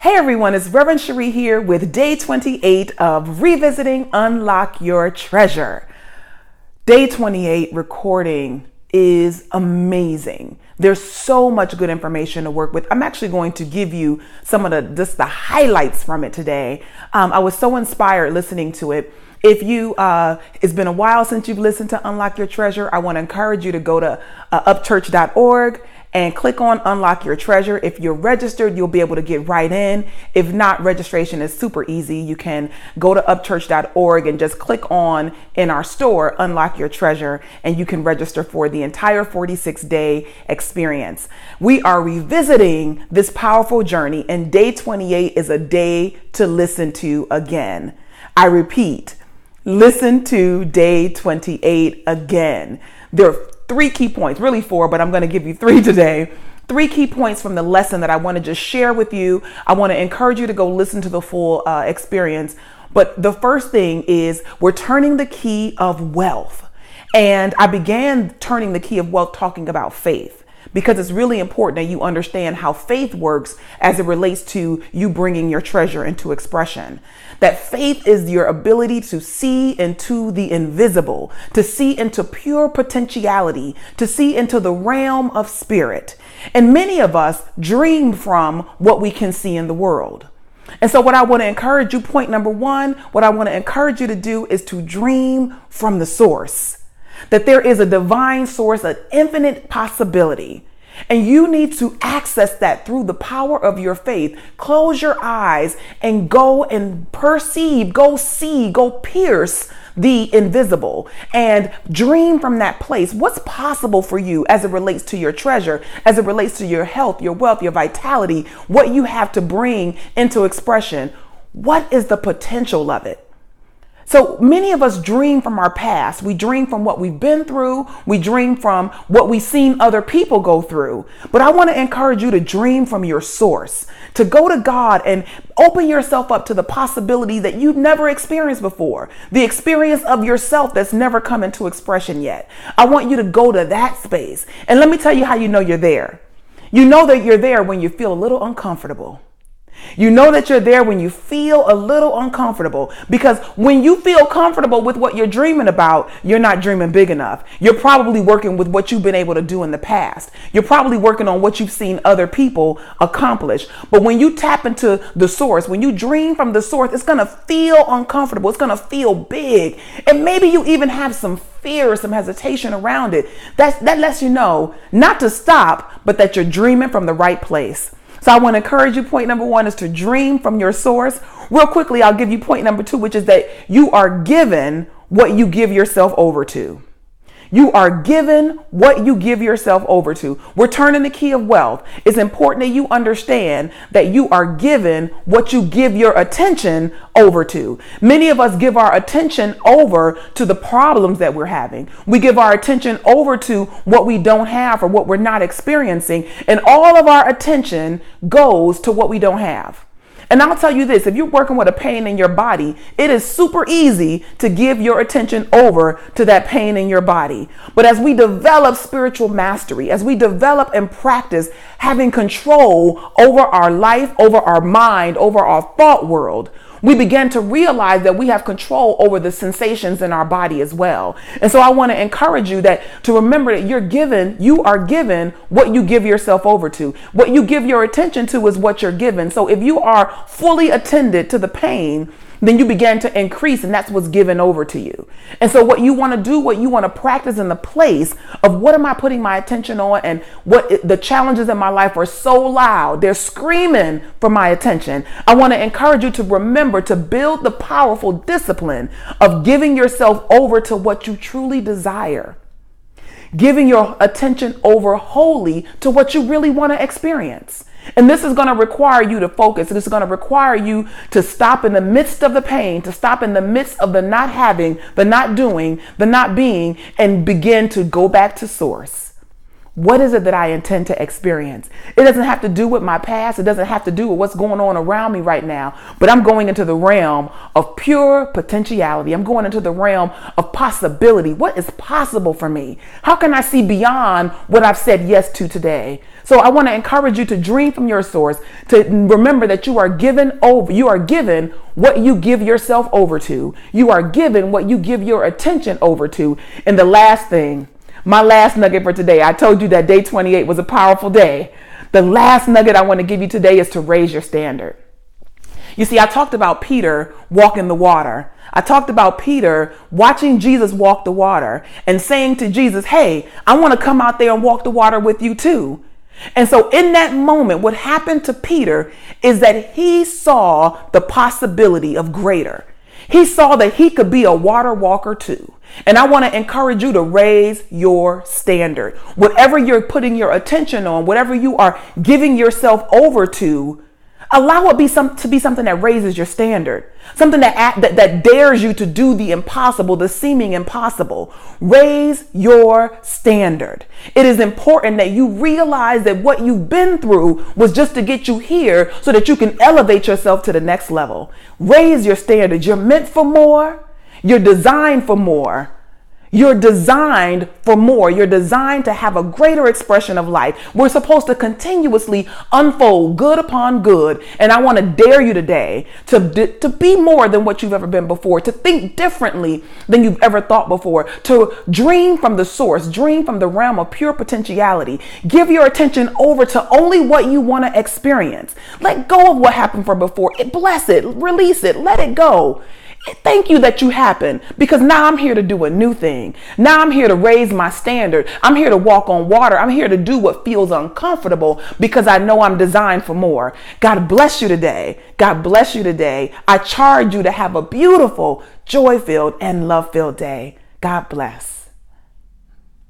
Hey everyone, it's Reverend Cherie here with day 28 of Revisiting Unlock Your Treasure. Day 28 recording is amazing. There's so much good information to work with. I'm actually going to give you some of the highlights from it today. I was so inspired listening to it. If you, it's been a while since you've listened to Unlock Your Treasure, I want to encourage you to go to upchurch.org and click on Unlock Your Treasure. If you're registered, you'll be able to get right in. If not, registration is super easy. You can go to upchurch.org and just click on in our store, Unlock Your Treasure, and you can register for the entire 46-day experience. We are revisiting this powerful journey, and day 28 is a day to listen to again. I repeat, listen to day 28 again. There are 3 key points, really 4, but I'm going to give you 3 today. 3 key points from the lesson that I want to just share with you. I want to encourage you to go listen to the full experience. But the first thing is we're turning the key of wealth. And I began turning the key of wealth talking about faith, because it's really important that you understand how faith works as it relates to you bringing your treasure into expression. That faith is your ability to see into the invisible, to see into pure potentiality, to see into the realm of spirit. And many of us dream from what we can see in the world. And so what I want to encourage you, point number 1, what I want to encourage you to do is to dream from the source. That there is a divine source, an infinite possibility. And you need to access that through the power of your faith. Close your eyes and go and perceive, go see, go pierce the invisible and dream from that place. What's possible for you as it relates to your treasure, as it relates to your health, your wealth, your vitality, what you have to bring into expression? What is the potential of it? So many of us dream from our past. We dream from what we've been through. We dream from what we've seen other people go through. But I want to encourage you to dream from your source, to go to God and open yourself up to the possibility that you've never experienced before, the experience of yourself that's never come into expression yet. I want you to go to that space. And let me tell you how you know you're there. You know that you're there when you feel a little uncomfortable. You know that you're there when you feel a little uncomfortable, because when you feel comfortable with what you're dreaming about, you're not dreaming big enough. You're probably working with what you've been able to do in the past. You're probably working on what you've seen other people accomplish. But when you tap into the source, when you dream from the source, it's going to feel uncomfortable. It's going to feel big. And maybe you even have some fear or some hesitation around it. That lets you know not to stop, but that you're dreaming from the right place. So I want to encourage you. Point number 1 is to dream from your source. Real quickly, I'll give you point number 2, which is that you are given what you give yourself over to. You are given what you give yourself over to. We're turning the key of wealth. It's important that you understand that you are given what you give your attention over to. Many of us give our attention over to the problems that we're having. We give our attention over to what we don't have or what we're not experiencing. And all of our attention goes to what we don't have. And I'll tell you this, if you're working with a pain in your body, it is super easy to give your attention over to that pain in your body. But as we develop spiritual mastery, as we develop and practice having control over our life, over our mind, over our thought world, we begin to realize that we have control over the sensations in our body as well. And so I want to encourage you to remember that you are given what you give yourself over to. What you give your attention to is what you're given. So if you are fully attended to the pain, then you begin to increase, and that's what's given over to you. And so what you want to do, what you want to practice in the place of what am I putting my attention on, and what the challenges in my life are so loud, they're screaming for my attention. I want to encourage you to remember to build the powerful discipline of giving yourself over to what you truly desire. Giving your attention over wholly to what you really want to experience. And this is going to require you to focus. This is going to require you to stop in the midst of the pain, to stop in the midst of the not having, the not doing, the not being, and begin to go back to source. What is it that I intend to experience? It doesn't have to do with my past. It doesn't have to do with what's going on around me right now, but I'm going into the realm of pure potentiality. I'm going into the realm of possibility. What is possible for me? How can I see beyond what I've said yes to today? So I want to encourage you to dream from your source, to remember that you are given what you give yourself over to. You are given what you give your attention over to. And the last thing, my last nugget for today, I told you that day 28 was a powerful day. The last nugget I want to give you today is to raise your standard. You see, I talked about Peter walking the water. I talked about Peter watching Jesus walk the water and saying to Jesus, hey, I want to come out there and walk the water with you too. And so in that moment, what happened to Peter is that he saw the possibility of greater. He saw that he could be a water walker too. And I want to encourage you to raise your standard. Whatever you're putting your attention on, whatever you are giving yourself over to, allow it to be something that raises your standard, something that dares you to do the impossible, the seeming impossible. Raise your standard. It is important that you realize that what you've been through was just to get you here so that you can elevate yourself to the next level. Raise your standards. You're meant for more. You're designed for more. You're designed for more. You're designed to have a greater expression of life. We're supposed to continuously unfold good upon good. And I want to dare you today to be more than what you've ever been before, to think differently than you've ever thought before, to dream from the source, dream from the realm of pure potentiality. Give your attention over to only what you want to experience. Let go of what happened from before. Bless it, release it, let it go. Thank you that you happened, because now I'm here to do a new thing. Now I'm here to raise my standard. I'm here to walk on water. I'm here to do what feels uncomfortable because I know I'm designed for more. God bless you today. God bless you today. I charge you to have a beautiful, joy-filled, and love-filled day. God bless.